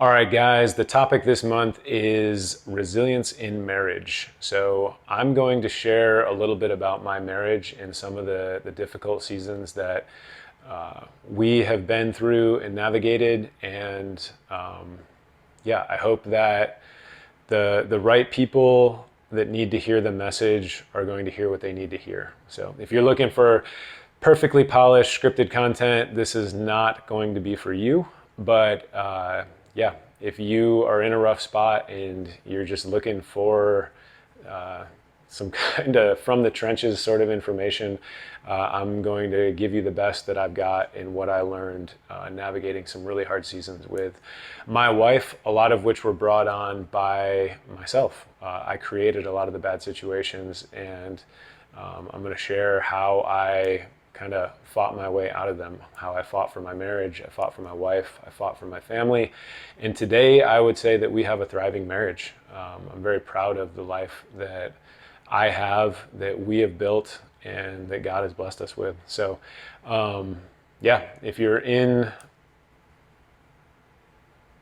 All right, guys, the topic this month is resilience in marriage. So, I'm going to share a little bit about my marriage and some of the difficult seasons that we have been through and navigated. And yeah, I hope that the right people that need to hear the message are going to hear what they need to hear. So, if you're looking for perfectly polished scripted content, this is not going to be for you. But yeah, if you are in a rough spot and you're just looking for some kind of from the trenches sort of information, I'm going to give you the best that I've got in what I learned navigating some really hard seasons with my wife, a lot of which were brought on by myself. I created a lot of the bad situations, and I'm going to share how I kind of fought my way out of them, how I fought for my marriage, I fought for my wife, I fought for my family. And today I would say that we have a thriving marriage. I'm very proud of the life that I have, that we have built, and that God has blessed us with. So yeah, if you're in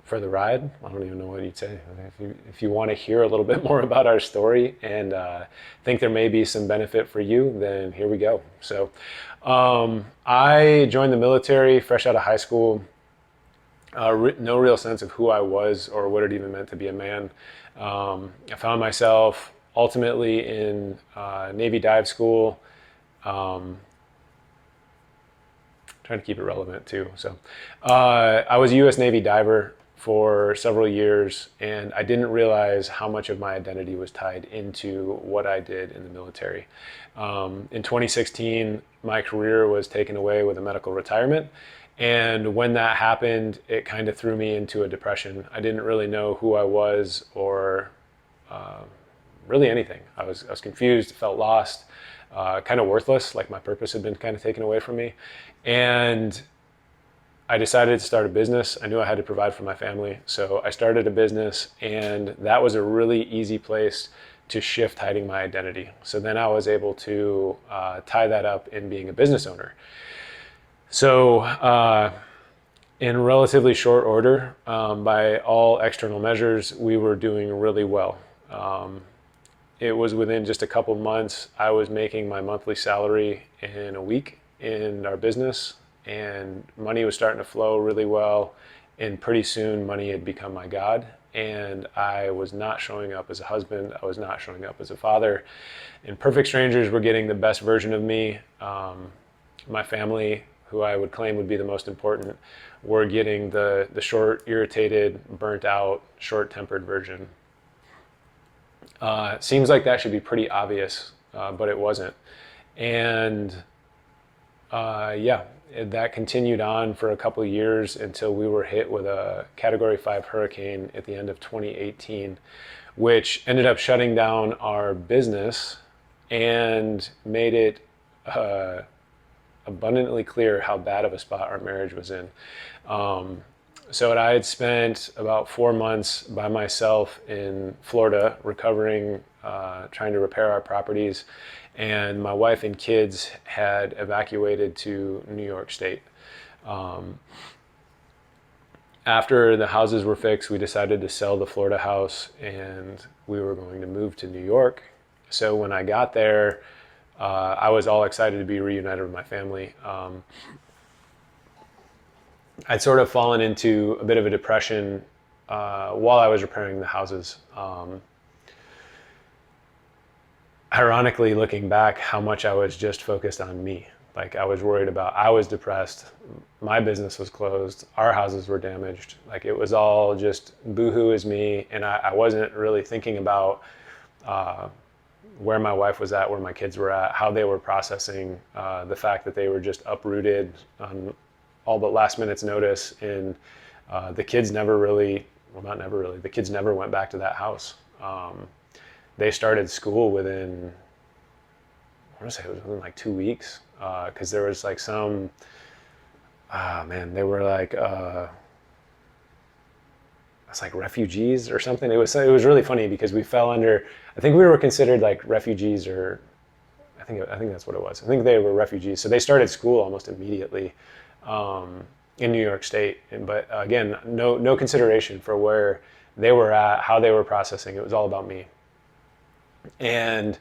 for the ride, I don't even know what you'd say. If you want to hear a little bit more about our story and think there may be some benefit for you, then here we go. So I joined the military fresh out of high school. No real sense of who I was or what it even meant to be a man. I found myself ultimately in Navy dive school. Trying to keep it relevant too. So I was a U.S. Navy diver for several years, and I didn't realize how much of my identity was tied into what I did in the military. In 2016, my career was taken away with a medical retirement, and when that happened, it kind of threw me into a depression. I didn't really know who I was or really anything. I was confused, felt lost, kind of worthless, like my purpose had been kind of taken away from me. And I decided to start a business. I knew I had to provide for my family, so I started a business, and that was a really easy place to shift hiding my identity. So then I was able to tie that up in being a business owner. So in relatively short order, by all external measures, we were doing really well. It was within just a couple months, I was making my monthly salary in a week in our business, and money was starting to flow really well. And pretty soon money had become my God, and I was not showing up as a husband. I was not showing up as a father, and perfect strangers were getting the best version of me. My family, who I would claim would be the most important, were getting the short, irritated, burnt out, short-tempered version. Seems like that should be pretty obvious, but it wasn't. And yeah, that continued on for a couple of years until we were hit with a Category 5 hurricane at the end of 2018, which ended up shutting down our business and made it abundantly clear how bad of a spot our marriage was in. So I had spent about 4 months by myself in Florida recovering, trying to repair our properties, and my wife and kids had evacuated to New York State. After the houses were fixed, we decided to sell the Florida house, and we were going to move to New York. So when I got there, I was all excited to be reunited with my family. I'd sort of fallen into a bit of a depression while I was repairing the houses. Ironically, looking back, how much I was just focused on me. Like I was worried about, I was depressed, my business was closed, our houses were damaged. Like it was all just boohoo is me, and I wasn't really thinking about where my wife was at, where my kids were at, how they were processing the fact that they were just uprooted on all but last minute's notice, and the kids never really, well not never really, the kids never went back to that house. They started school within, I want to say it was within like 2 weeks, because there was like some, they were like, it's like refugees or something. It was really funny because we fell under, I think we were considered like refugees, or I think that's what it was. I think they were refugees. So they started school almost immediately. in New York State. But again, no consideration for where they were at, how they were processing. It was all about me. And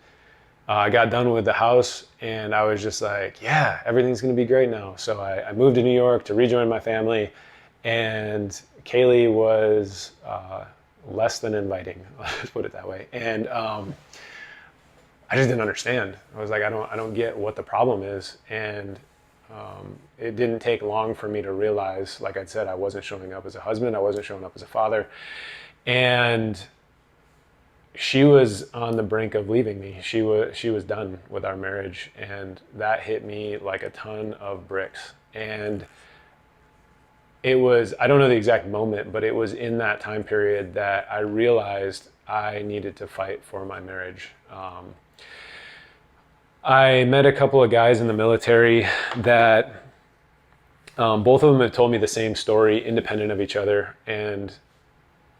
I got done with the house and I was just like, yeah, everything's going to be great now. So I moved to New York to rejoin my family, and Kaylee was less than inviting, let's put it that way. And I just didn't understand. I was like, I don't get what the problem is. And it didn't take long for me to realize, like I said, I wasn't showing up as a husband. I wasn't showing up as a father. And she was on the brink of leaving me. She was done with our marriage, and that hit me like a ton of bricks. And it was, I don't know the exact moment, but it was in that time period that I realized I needed to fight for my marriage. I met a couple of guys in the military that both of them had told me the same story, independent of each other. And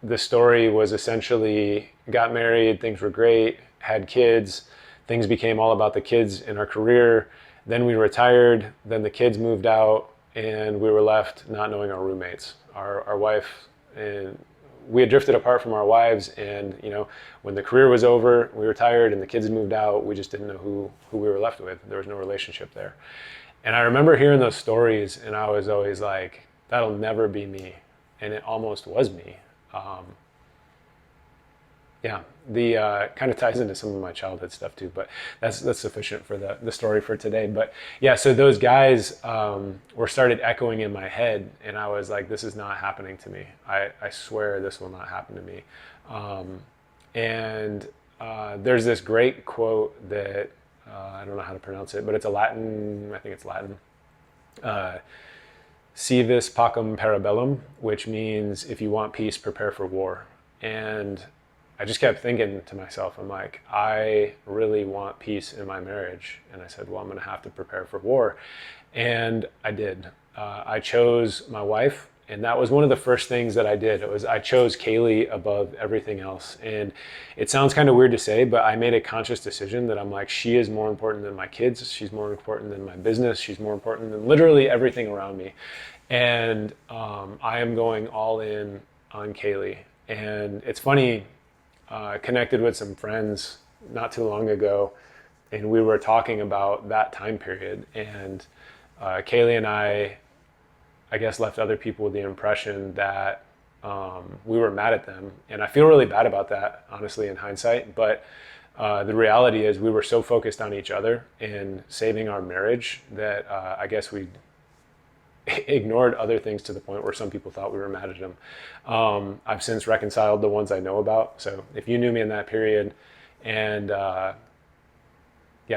the story was essentially got married, things were great, had kids, things became all about the kids in our career. Then we retired, then the kids moved out, and we were left not knowing our roommates. Our wife, and we had drifted apart from our wives, and when the career was over, we retired and the kids moved out, we just didn't know who we were left with. There was no relationship there. And I remember hearing those stories, and I was always like, that'll never be me. And it almost was me. The kind of ties into some of my childhood stuff too, but that's sufficient for the story for today. But yeah, so those guys were started echoing in my head, and I was like, this is not happening to me. I swear this will not happen to me. There's this great quote that I don't know how to pronounce it, but it's I think it's Latin. Si vis pacem parabellum, which means if you want peace, prepare for war. And I just kept thinking to myself, I'm like, I really want peace in my marriage. And I said, well, I'm going to have to prepare for war. And I did. I chose my wife. And that was one of the first things that I did. I chose Kaylee above everything else. And it sounds kind of weird to say, but I made a conscious decision that I'm like, she is more important than my kids. She's more important than my business. She's more important than literally everything around me. And I am going all in on Kaylee. And it's funny, connected with some friends not too long ago, and we were talking about that time period. And Kaylee and I guess, left other people with the impression that we were mad at them. And I feel really bad about that, honestly, in hindsight. But the reality is we were so focused on each other and saving our marriage that I guess we ignored other things to the point where some people thought we were mad at them. I've since reconciled the ones I know about. So if you knew me in that period and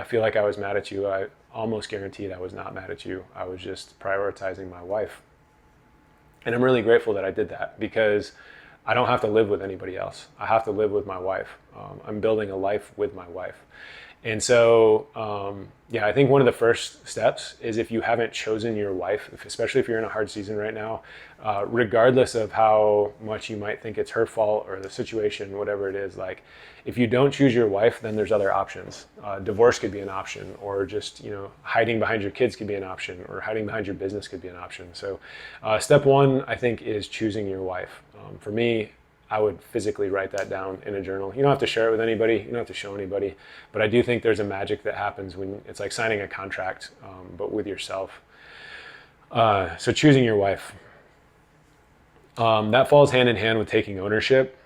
feel like I was mad at you, I almost guaranteed I was not mad at you. I was just prioritizing my wife. And I'm really grateful that I did that, because I don't have to live with anybody else. I have to live with my wife. I'm building a life with my wife. And so, I think one of the first steps is, if you haven't chosen your wife, especially if you're in a hard season right now, regardless of how much you might think it's her fault or the situation, whatever it is, like, if you don't choose your wife, then there's other options. Divorce could be an option, or just, hiding behind your kids could be an option, or hiding behind your business could be an option. So step one, I think, is choosing your wife. For me, I would physically write that down in a journal. You don't have to share it with anybody. You don't have to show anybody. But I do think there's a magic that happens when it's like signing a contract, but with yourself. So choosing your wife. That falls hand in hand with taking ownership.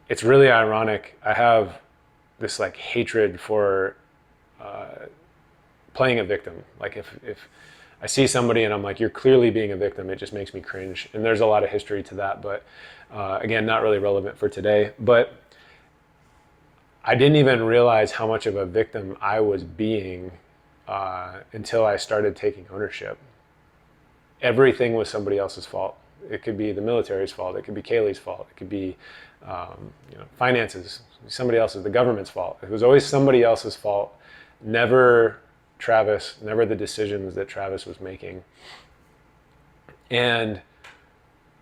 It's really ironic. I have this like hatred for playing a victim. Like if I see somebody and I'm like, you're clearly being a victim, it just makes me cringe. And there's a lot of history to that, but again, not really relevant for today. But I didn't even realize how much of a victim I was being until I started taking ownership. Everything was somebody else's fault. It could be the military's fault. It could be Kaylee's fault. It could be finances, somebody else's, the government's fault. It was always somebody else's fault. Never Travis, never the decisions that Travis was making. And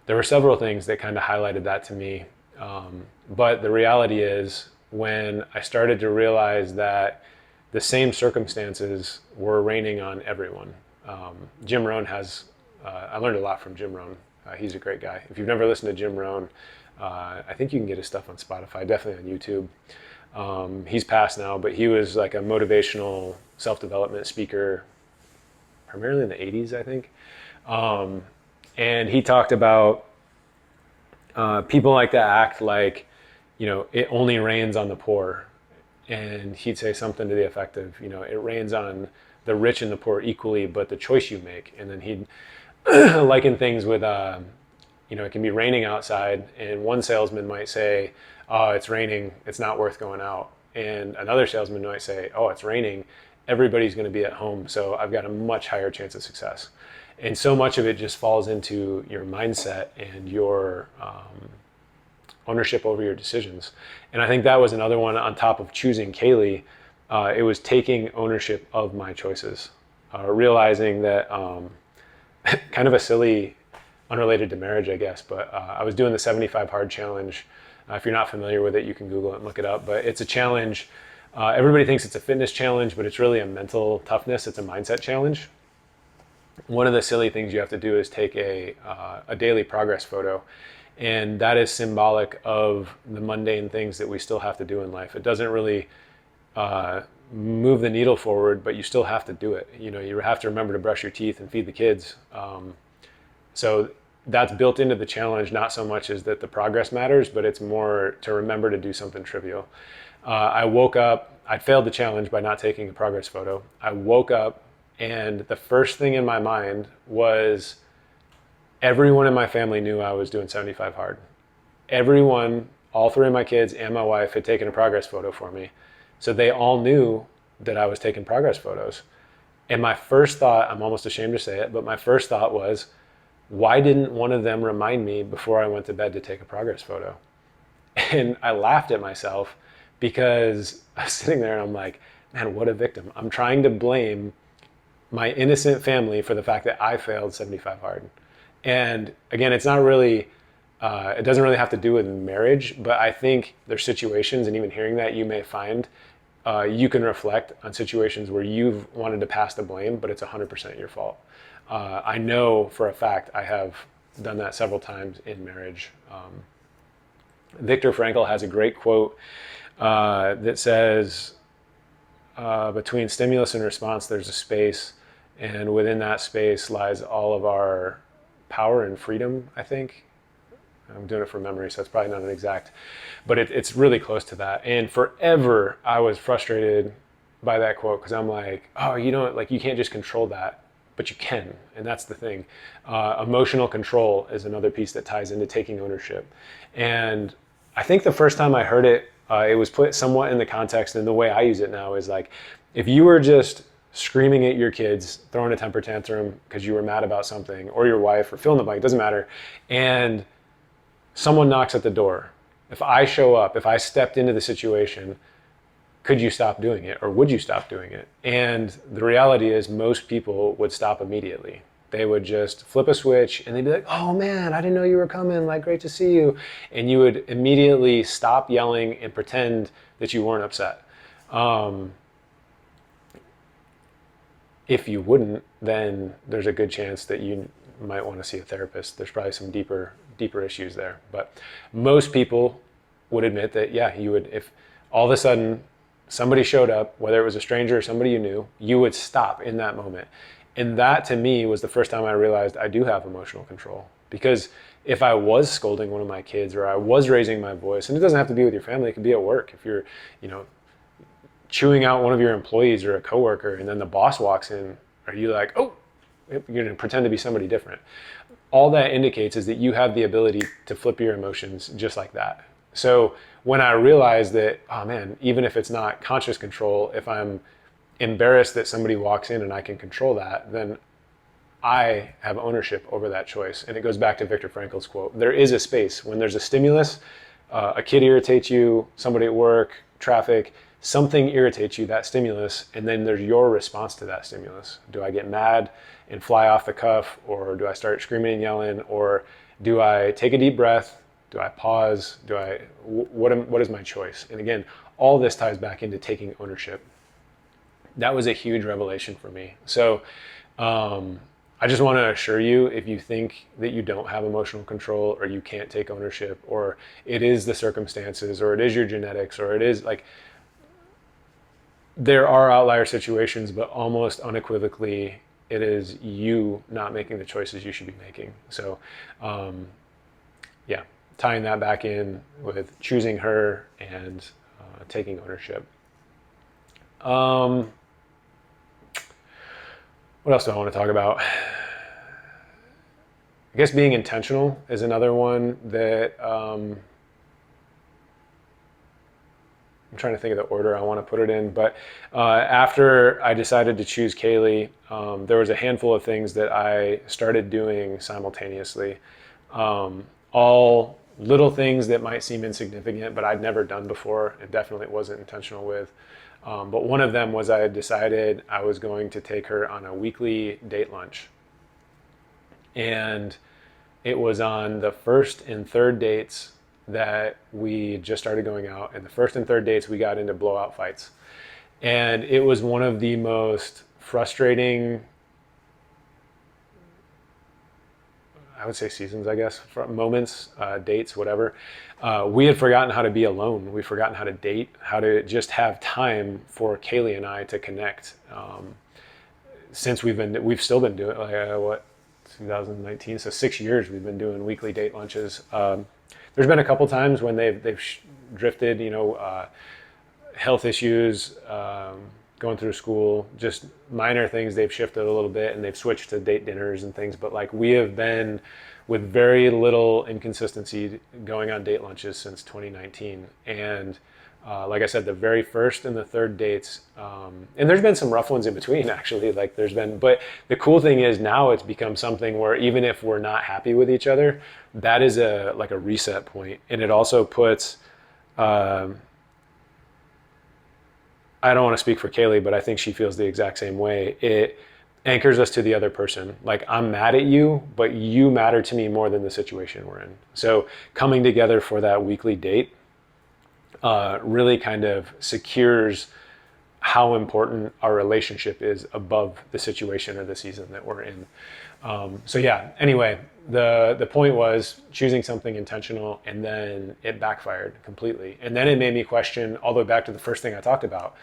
there were several things that kind of highlighted that to me. But the reality is, when I started to realize that the same circumstances were raining on everyone, Jim Rohn has, I learned a lot from Jim Rohn. He's a great guy. If you've never listened to Jim Rohn, I think you can get his stuff on Spotify, definitely on YouTube. He's passed now, but he was like a motivational self-development speaker, primarily in the 80s, I think. And he talked about people like to act like, it only rains on the poor. And he'd say something to the effect of, it rains on the rich and the poor equally, but the choice you make. And then he'd liken things with, it can be raining outside, and one salesman might say, oh, it's raining, it's not worth going out. And another salesman might say, oh, it's raining, everybody's going to be at home, so I've got a much higher chance of success. And so much of it just falls into your mindset and your ownership over your decisions. And I think that was another one on top of choosing Kaylee. It was taking ownership of my choices, realizing that kind of a silly, unrelated to marriage, I guess, but I was doing the 75 hard challenge. If you're not familiar with it, you can Google it and look it up. But it's a challenge. Everybody thinks it's a fitness challenge, but it's really a mental toughness. It's a mindset challenge. One of the silly things you have to do is take a daily progress photo. And that is symbolic of the mundane things that we still have to do in life. It doesn't really move the needle forward, but you still have to do it. You have to remember to brush your teeth and feed the kids. So that's built into the challenge, not so much as that the progress matters, but it's more to remember to do something trivial. I woke up, I failed the challenge by not taking a progress photo. I woke up and the first thing in my mind was everyone in my family knew I was doing 75 hard. Everyone, all three of my kids and my wife had taken a progress photo for me. So they all knew that I was taking progress photos. And my first thought, I'm almost ashamed to say it, but my first thought was, why didn't one of them remind me before I went to bed to take a progress photo? And I laughed at myself because I was sitting there and I'm like, man, what a victim. I'm trying to blame my innocent family for the fact that I failed 75 hard. And again, it's not really, it doesn't really have to do with marriage, but I think there's situations, and even hearing that, you may find you can reflect on situations where you've wanted to pass the blame, but it's 100% your fault. I know for a fact I have done that several times in marriage. Viktor Frankl has a great quote that says, between stimulus and response, there's a space, and within that space lies all of our power and freedom, I think. I'm doing it from memory, so it's probably not an exact, but it's really close to that. And forever, I was frustrated by that quote because I'm like, oh, you can't just control that, but you can, and that's the thing. Emotional control is another piece that ties into taking ownership. And I think the first time I heard it, it was put somewhat in the context, and the way I use it now is like, if you were just screaming at your kids, throwing a temper tantrum because you were mad about something, or your wife, or fill in the blank, doesn't matter, and someone knocks at the door. If I show up, if I stepped into the situation, could you stop doing it, or would you stop doing it? And the reality is most people would stop immediately. They would just flip a switch and they'd be like, oh man, I didn't know you were coming, like, great to see you. And you would immediately stop yelling and pretend that you weren't upset. If you wouldn't, then there's a good chance that you might want to see a therapist. There's probably some deeper issues there. But most people would admit that, yeah, you would, if all of a sudden somebody showed up, whether it was a stranger or somebody you knew, you would stop in that moment. And that to me was the first time I realized I do have emotional control. Because if I was scolding one of my kids, or I was raising my voice, and it doesn't have to be with your family, it could be at work. If you're, chewing out one of your employees or a coworker, and then the boss walks in, are you like, oh, you're going to pretend to be somebody different? All that indicates is that you have the ability to flip your emotions just like that. So when I realized that, oh man, even if it's not conscious control, if I'm embarrassed that somebody walks in and I can control that, then I have ownership over that choice. And it goes back to Viktor Frankl's quote. There is a space. When there's a stimulus, a kid irritates you, somebody at work, traffic, something irritates you, that stimulus, and then there's your response to that stimulus. Do I get mad and fly off the cuff, or do I start screaming and yelling, or do I take a deep breath? Do I pause? What is my choice? And again, all this ties back into taking ownership. That was a huge revelation for me. So I just want to assure you, if you think that you don't have emotional control or you can't take ownership or it is the circumstances or it is your genetics or it is like, there are outlier situations, but almost unequivocally, it is you not making the choices you should be making. So, yeah, tying that back in with choosing her and taking ownership. What else do I want to talk about? I guess being intentional is another one that I'm trying to think of the order I want to put it in. But after I decided to choose Kaylee, there was a handful of things that I started doing simultaneously. All little things that might seem insignificant, but I'd never done before and definitely wasn't intentional with. But one of them was I had decided I was going to take her on a weekly date lunch. And it was on the first and third dates that we just started going out. And the first and third dates, we got into blowout fights. And it was one of the most frustrating, I would say seasons, I guess, moments, dates, whatever. We had forgotten how to be alone. We'd forgotten how to date, how to just have time for Kaylee and I to connect. Since we've still been doing, 2019, so 6 years we've been doing weekly date lunches. There's been a couple times when they've drifted, health issues, going through school, just minor things. They've shifted a little bit and they've switched to date dinners and things. But like we have been with very little inconsistency going on date lunches since 2019. And like I said, the very first and the third dates, and there's been some rough ones in between actually, but the cool thing is now it's become something where even if we're not happy with each other, that is a reset point. And it also puts, I don't want to speak for Kaylee, but I think she feels the exact same way. It anchors us to the other person. Like, I'm mad at you, but you matter to me more than the situation we're in. So coming together for that weekly date, really kind of secures how important our relationship is above the situation or the season that we're in. So yeah, anyway, the point was choosing something intentional, and then it backfired completely. And then it made me question, all the way back to the first thing I talked about,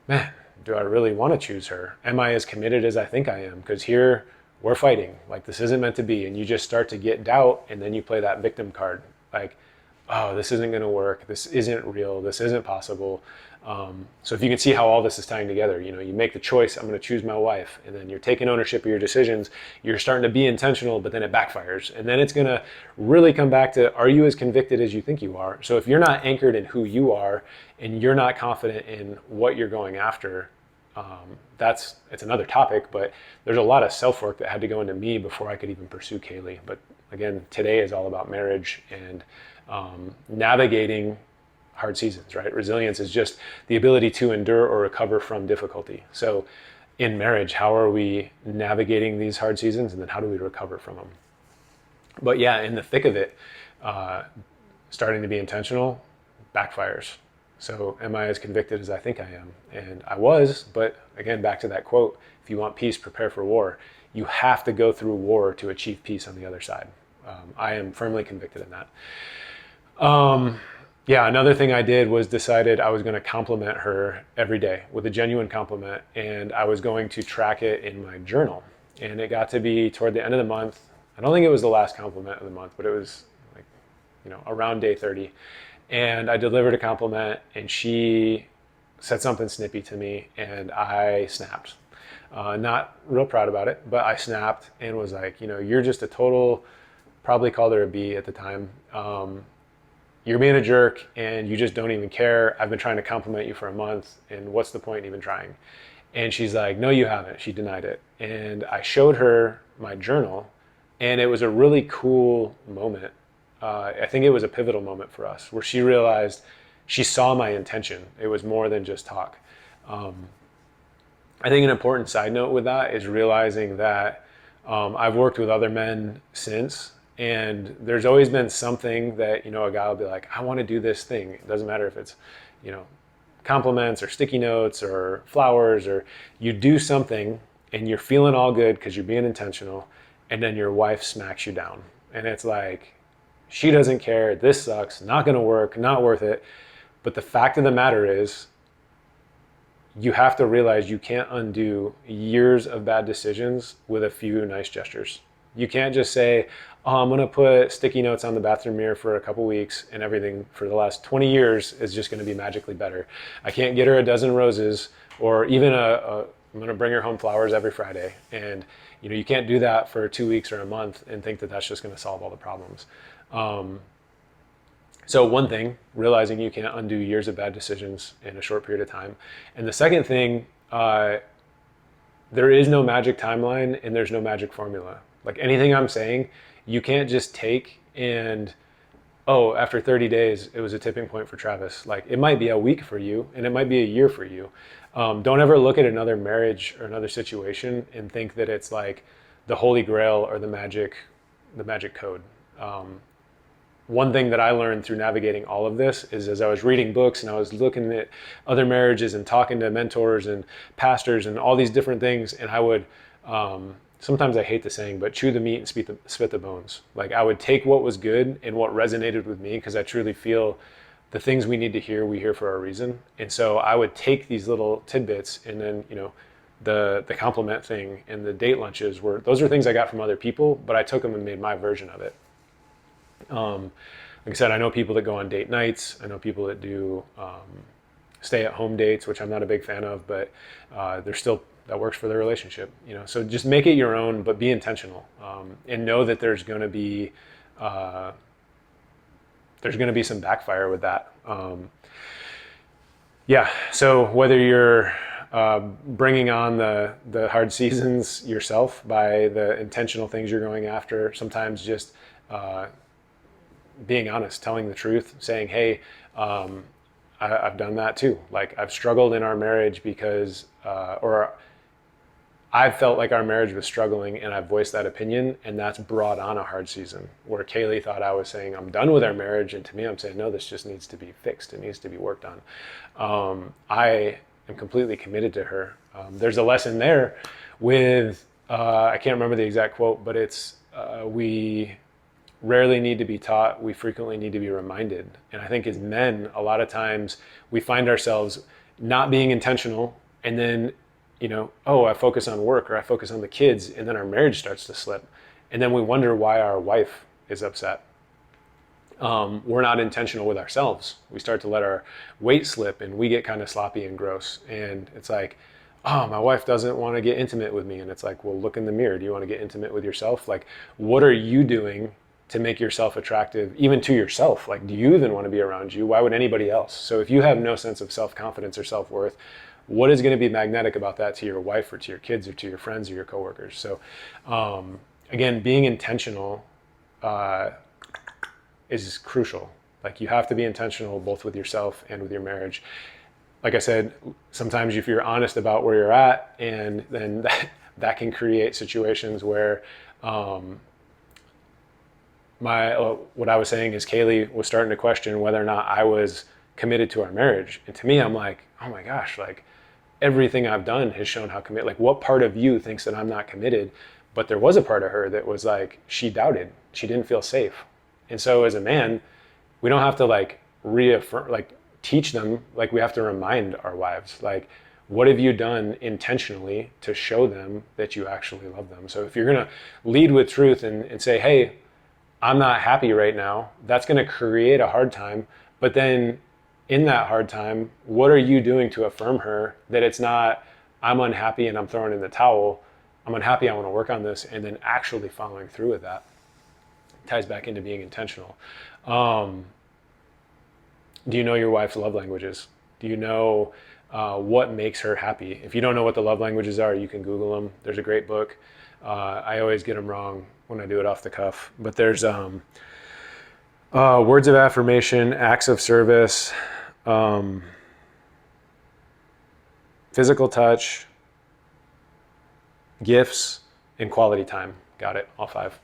man, do I really want to choose her? Am I as committed as I think I am? Because here we're fighting, like this isn't meant to be. And you just start to get doubt, and then you play that victim card. Like, oh, this isn't going to work. This isn't real. This isn't possible. So if you can see how all this is tying together, you make the choice, I'm going to choose my wife, and then you're taking ownership of your decisions. You're starting to be intentional, but then it backfires. And then it's going to really come back to, are you as convicted as you think you are? So if you're not anchored in who you are and you're not confident in what you're going after, it's another topic, but there's a lot of self-work that had to go into me before I could even pursue Kaylee. But again, today is all about marriage and navigating hard seasons, right? Resilience is just the ability to endure or recover from difficulty. So in marriage, how are we navigating these hard seasons, and then how do we recover from them? But yeah, in the thick of it, starting to be intentional backfires. So am I as convicted as I think I am? And I was, but again, back to that quote, if you want peace, prepare for war. You have to go through war to achieve peace on the other side. I am firmly convicted in that. Yeah, another thing I did was decided I was going to compliment her every day with a genuine compliment, and I was going to track it in my journal. And it got to be toward the end of the month. I don't think it was the last compliment of the month, but it was around day 30. And I delivered a compliment, and she said something snippy to me, and I snapped. Not real proud about it, but I snapped and was like, you're just a total, probably called her a B at the time. You're being a jerk and you just don't even care. I've been trying to compliment you for a month, and what's the point in even trying? And she's like, no, you haven't. She denied it. And I showed her my journal, and it was a really cool moment. I think it was a pivotal moment for us where she realized, she saw my intention. It was more than just talk. I think an important side note with that is realizing that I've worked with other men since, and there's always been something that, a guy will be like, I want to do this thing. It doesn't matter if it's, compliments or sticky notes or flowers, or you do something and you're feeling all good because you're being intentional, and then your wife smacks you down. And it's like, she doesn't care, this sucks, not gonna work, not worth it. But the fact of the matter is, you have to realize you can't undo years of bad decisions with a few nice gestures. You can't just say, oh, I'm gonna put sticky notes on the bathroom mirror for a couple weeks and everything for the last 20 years is just gonna be magically better. I can't get her a dozen roses or even I'm gonna bring her home flowers every Friday. And you can't do that for 2 weeks or a month and think that that's just gonna solve all the problems. So one thing, realizing you can't undo years of bad decisions in a short period of time. And the second thing, there is no magic timeline and there's no magic formula. Like anything I'm saying, you can't just take and, oh, after 30 days, it was a tipping point for Travis. Like it might be a week for you and it might be a year for you. Don't ever look at another marriage or another situation and think that it's like the holy grail or the magic code. One thing that I learned through navigating all of this is as I was reading books and I was looking at other marriages and talking to mentors and pastors and all these different things, and I would, sometimes I hate the saying, but chew the meat and spit the bones. Like I would take what was good and what resonated with me, because I truly feel the things we need to hear, we hear for a reason. And so I would take these little tidbits, and then, the compliment thing and the date lunches those are things I got from other people, but I took them and made my version of it. Like I said, I know people that go on date nights. I know people that do stay-at-home dates, which I'm not a big fan of, but that works for their relationship. So just make it your own, but be intentional, and know that there's going to be some backfire with that. So whether you're bringing on the hard seasons yourself by the intentional things you're going after, sometimes just being honest, telling the truth, saying, hey, I've done that too. Like I've struggled in our marriage because, or I've felt like our marriage was struggling and I've voiced that opinion, and that's brought on a hard season where Kaylee thought I was saying I'm done with our marriage, and to me I'm saying, no, this just needs to be fixed. It needs to be worked on. I am completely committed to her. There's a lesson there with, I can't remember the exact quote, but it's, we rarely need to be taught, we frequently need to be reminded. And I think as men, a lot of times we find ourselves not being intentional, and then, I focus on work or I focus on the kids, and then our marriage starts to slip. And then we wonder why our wife is upset. We're not intentional with ourselves. We start to let our weight slip and we get kind of sloppy and gross. And it's like, oh, my wife doesn't want to get intimate with me. And it's like, well, look in the mirror. Do you want to get intimate with yourself? Like, what are you doing to make yourself attractive, even to yourself? Like, do you even want to be around you? Why would anybody else? So if you have no sense of self-confidence or self-worth, what is going to be magnetic about that to your wife or to your kids or to your friends or your coworkers? So again, being intentional is crucial. Like you have to be intentional both with yourself and with your marriage. Like I said, sometimes if you're honest about where you're at, and then that can create situations where what I was saying is Kaylee was starting to question whether or not I was committed to our marriage. And to me, I'm like, oh my gosh, like everything I've done has shown how committed, like what part of you thinks that I'm not committed? But there was a part of her that was like, she doubted, she didn't feel safe. And so as a man, we don't have to like reaffirm, like teach them, like we have to remind our wives, like, what have you done intentionally to show them that you actually love them? So if you're going to lead with truth and say, hey, I'm not happy right now, that's going to create a hard time. But then in that hard time, what are you doing to affirm her that it's not, I'm unhappy and I'm throwing in the towel. I'm unhappy, I want to work on this, and then actually following through with that. It ties back into being intentional. Do you know your wife's love languages? Do you know what makes her happy? If you don't know what the love languages are, you can Google them. There's a great book. I always get them wrong when I do it off the cuff, but there's words of affirmation, acts of service, physical touch, gifts, and quality time. Got it, all 5.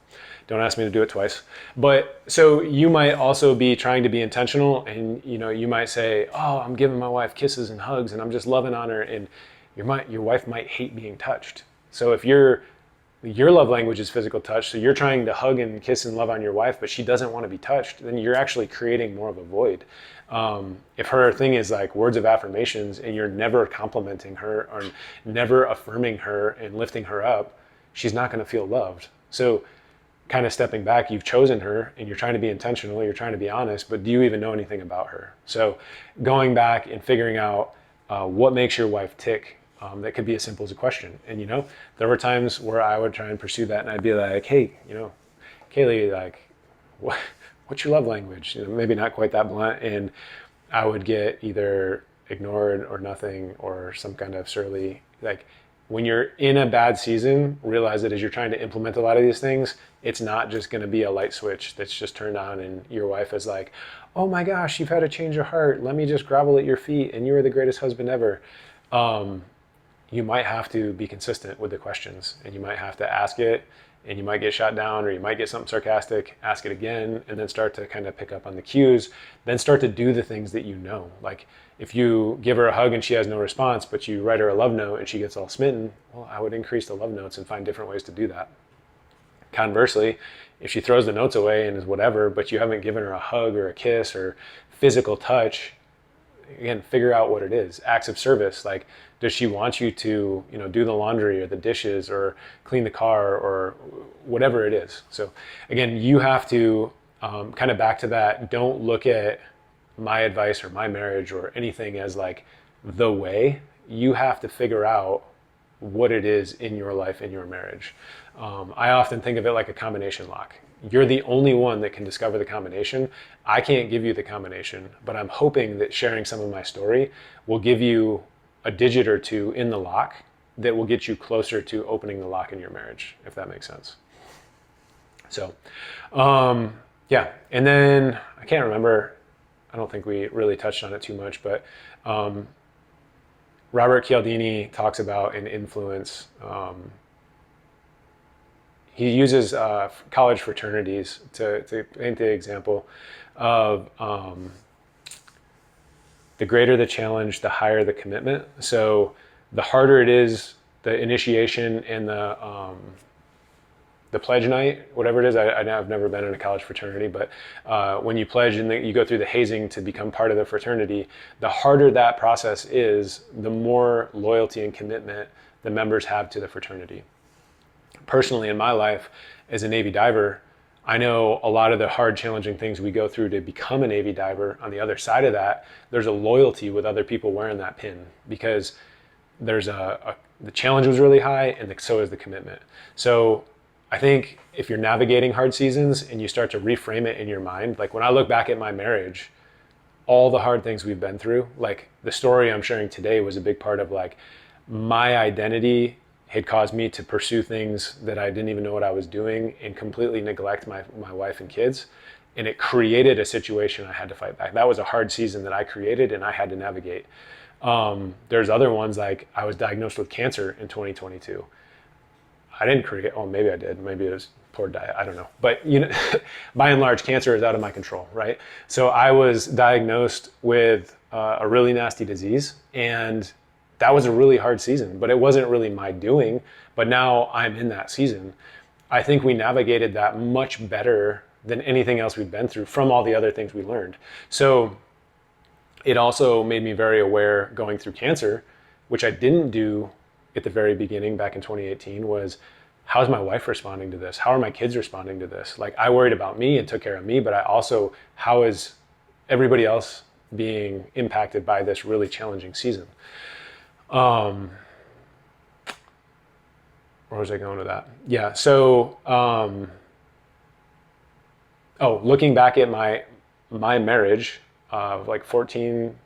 Don't ask me to do it twice. But so you might also be trying to be intentional, and you might say, oh, I'm giving my wife kisses and hugs and I'm just loving on her, and your wife might hate being touched. So if your love language is physical touch, so you're trying to hug and kiss and love on your wife, but she doesn't want to be touched, then you're actually creating more of a void. If her thing is like words of affirmations and you're never complimenting her or never affirming her and lifting her up, she's not going to feel loved. So kind of stepping back, you've chosen her and you're trying to be intentional, you're trying to be honest, but do you even know anything about her? So going back and figuring out what makes your wife tick, that could be as simple as a question. And, there were times where I would try and pursue that and I'd be like, hey, Kaylee, like, what's your love language? Maybe not quite that blunt. And I would get either ignored or nothing or some kind of surly, like, when you're in a bad season, realize that as you're trying to implement a lot of these things, it's not just going to be a light switch that's just turned on and your wife is like, oh my gosh, you've had a change of heart. Let me just grovel at your feet and you are the greatest husband ever. You might have to be consistent with the questions and you might have to ask it and you might get shot down or you might get something sarcastic, ask it again, and then start to kind of pick up on the cues, then start to do the things that you know. Like if you give her a hug and she has no response, but you write her a love note and she gets all smitten, well, I would increase the love notes and find different ways to do that. Conversely, if she throws the notes away and is whatever, but you haven't given her a hug or a kiss or physical touch, again, figure out what it is. Acts of service, like, does she want you to, do the laundry or the dishes or clean the car or whatever it is? So again, you have to kind of back to that. Don't look at my advice or my marriage or anything as like the way. You have to figure out what it is in your life, in your marriage. I often think of it like a combination lock. You're the only one that can discover the combination. I can't give you the combination, but I'm hoping that sharing some of my story will give you a digit or two in the lock that will get you closer to opening the lock in your marriage, if that makes sense. So, yeah. And then I can't remember, I don't think we really touched on it too much, but Robert Cialdini talks about an influence. He uses college fraternities to paint the example of the greater the challenge, the higher the commitment. So the harder it is, the initiation and the pledge night, whatever it is. I've never been in a college fraternity, but when you pledge and you go through the hazing to become part of the fraternity, the harder that process is, the more loyalty and commitment the members have to the fraternity. Personally, in my life as a Navy diver, I know a lot of the hard, challenging things we go through to become a Navy diver. On the other side of that, there's a loyalty with other people wearing that pin because there's the challenge was really high and so is the commitment. So I think if you're navigating hard seasons and you start to reframe it in your mind, like when I look back at my marriage, all the hard things we've been through, like the story I'm sharing today was a big part of like my identity had caused me to pursue things that I didn't even know what I was doing and completely neglect my wife and kids. And it created a situation I had to fight back. That was a hard season that I created and I had to navigate. There's other ones, like I was diagnosed with cancer in 2022. I didn't create, oh, maybe I did. Maybe it was poor diet. I don't know. But by and large, cancer is out of my control, right? So I was diagnosed with a really nasty disease, and that was a really hard season, but it wasn't really my doing. But now I'm in that season. I think we navigated that much better than anything else we've been through from all the other things we learned. So it also made me very aware going through cancer, which I didn't do at the very beginning back in 2018, was how's my wife responding to this? How are my kids responding to this? Like I worried about me and took care of me, but I also, how is everybody else being impacted by this really challenging season? Where was I going with that? Yeah. So, looking back at my marriage of like 14,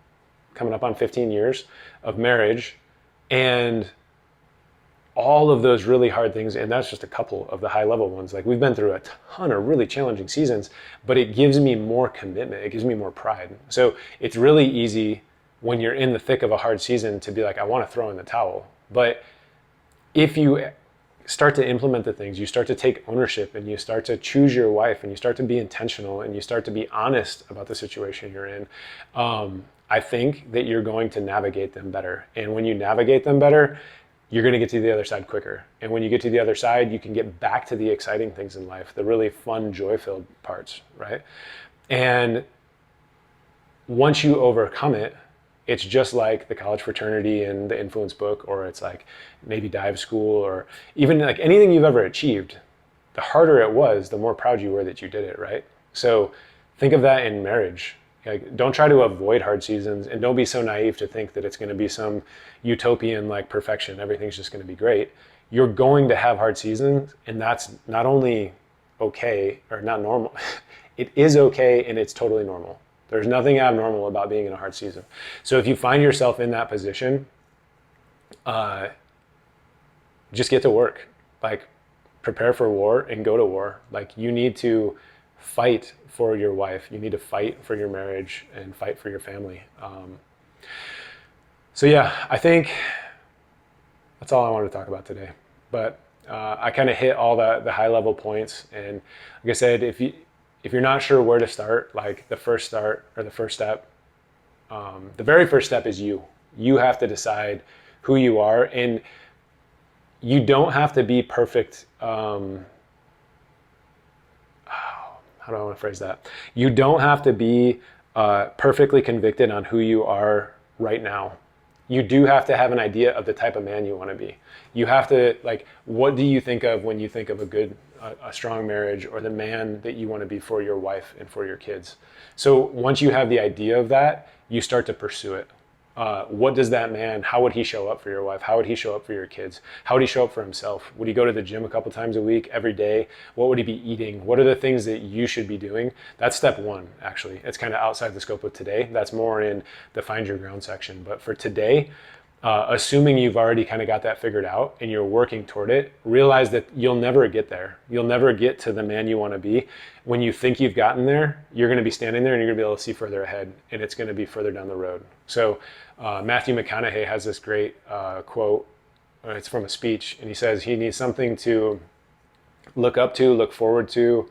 coming up on 15 years of marriage, and all of those really hard things, and that's just a couple of the high level ones. Like we've been through a ton of really challenging seasons, but it gives me more commitment. It gives me more pride. So it's really easy when you're in the thick of a hard season to be like, I want to throw in the towel. But if you start to implement the things, you start to take ownership and you start to choose your wife and you start to be intentional and you start to be honest about the situation you're in, I think that you're going to navigate them better. And when you navigate them better, you're going to get to the other side quicker. And when you get to the other side, you can get back to the exciting things in life, the really fun, joy-filled parts, right? And once you overcome it, it's just like the college fraternity and the influence book, or it's like maybe dive school, or even like anything you've ever achieved. The harder it was, the more proud you were that you did it, right? So think of that in marriage. Like, don't try to avoid hard seasons, and don't be so naive to think that it's going to be some utopian like perfection. Everything's just going to be great. You're going to have hard seasons, and that's not only okay or not normal. It is okay, and it's totally normal. There's nothing abnormal about being in a hard season. So if you find yourself in that position, just get to work. Like, prepare for war and go to war. Like, you need to fight for your wife. You need to fight for your marriage and fight for your family. So yeah, I think that's all I wanted to talk about today. But I kind of hit all the high level points. And like I said, if you're not sure where to start, like the first step, the very first step is you. You have to decide who you are, and you don't have to be perfect. How do I want to phrase that? You don't have to be perfectly convicted on who you are right now. You do have to have an idea of the type of man you want to be. You have to, like, what do you think of when you think of a strong marriage, or the man that you want to be for your wife and for your kids? So once you have the idea of that, you start to pursue it. What does that man, how would he show up for your wife? How would he show up for your kids? How would he show up for himself? Would he go to the gym a couple times a week, every day? What would he be eating? What are the things that you should be doing? That's step one, actually. It's kind of outside the scope of today. That's more in the find your ground section. But for today, assuming you've already kind of got that figured out and you're working toward it, realize that you'll never get there. You'll never get to the man you want to be. When you think you've gotten there, you're going to be standing there and you're going to be able to see further ahead, and it's going to be further down the road. So Matthew McConaughey has this great quote. It's from a speech, and he says he needs something to look up to, look forward to,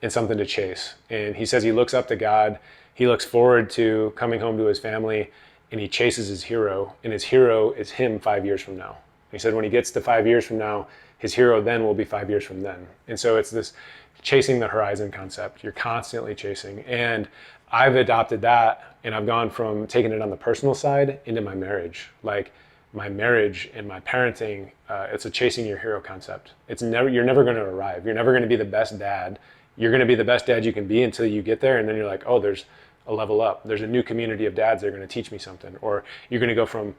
and something to chase. And he says he looks up to God, he looks forward to coming home to his family, and he chases his hero, and his hero is him 5 years from now. He said when he gets to 5 years from now, his hero then will be 5 years from then. And so it's this chasing the horizon concept. You're constantly chasing. And I've adopted that, and I've gone from taking it on the personal side into my marriage. Like, my marriage and my parenting, it's a chasing your hero concept. You're never going to arrive. You're never going to be the best dad. You're going to be the best dad you can be until you get there, and then you're like, oh, there's a level up. There's a new community of dads that are going to teach me something. Or you're going to go from,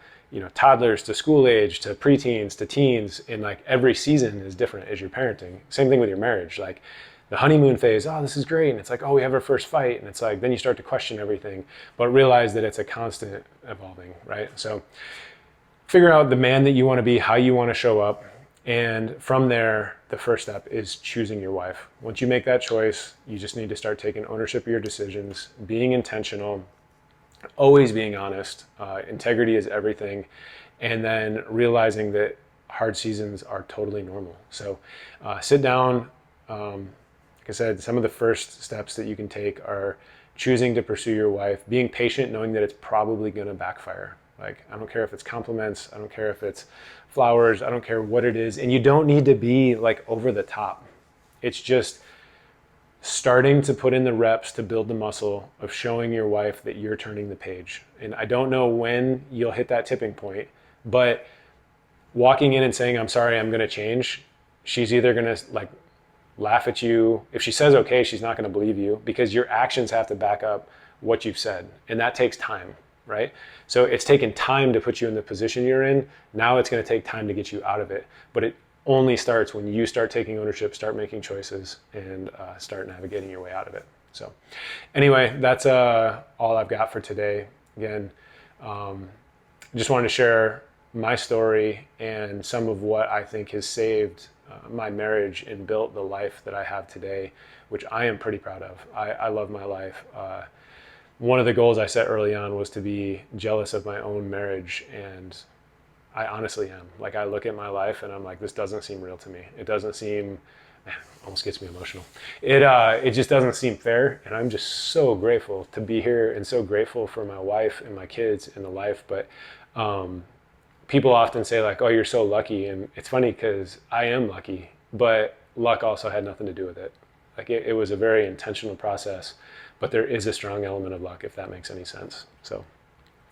toddlers to school age to preteens to teens, and like every season is different as you're parenting. Same thing with your marriage. Like the honeymoon phase, oh, this is great. And it's like, oh, we have our first fight. And it's like, then you start to question everything, but realize that it's a constant evolving, right? So figure out the man that you want to be, how you want to show up. And from there, the first step is choosing your wife. Once you make that choice, you just need to start taking ownership of your decisions, being intentional, always being honest. Integrity is everything. And then realizing that hard seasons are totally normal. So sit down. Like I said, some of the first steps that you can take are choosing to pursue your wife, being patient, knowing that it's probably going to backfire. Like, I don't care if it's compliments, I don't care if it's flowers, I don't care what it is. And you don't need to be like over the top. It's just starting to put in the reps to build the muscle of showing your wife that you're turning the page. And I don't know when you'll hit that tipping point, but walking in and saying, I'm sorry, I'm going to change, she's either going to like laugh at you. If she says okay, she's not going to believe you, because your actions have to back up what you've said. And that takes time, right? So it's taken time to put you in the position you're in. Now it's going to take time to get you out of it. But it only starts when you start taking ownership, start making choices, and start navigating your way out of it. So anyway, that's all I've got for today. Again, just wanted to share my story and some of what I think has saved my marriage and built the life that I have today, which I am pretty proud of. I love my life. One of the goals I set early on was to be jealous of my own marriage, and I honestly am. Like, I look at my life and I'm like, this doesn't seem real to me. It doesn't seem, man, almost gets me emotional. It just doesn't seem fair, and I'm just so grateful to be here and so grateful for my wife and my kids and the life. But people often say like, oh, you're so lucky. And it's funny because I am lucky, but luck also had nothing to do with it. Like it was a very intentional process, but there is a strong element of luck, if that makes any sense. So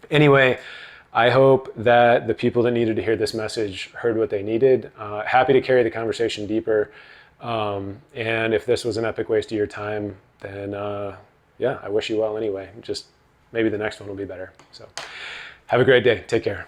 anyway, I hope that the people that needed to hear this message heard what they needed. Happy to carry the conversation deeper. And if this was an epic waste of your time, then yeah, I wish you well anyway. Just maybe the next one will be better. So have a great day. Take care.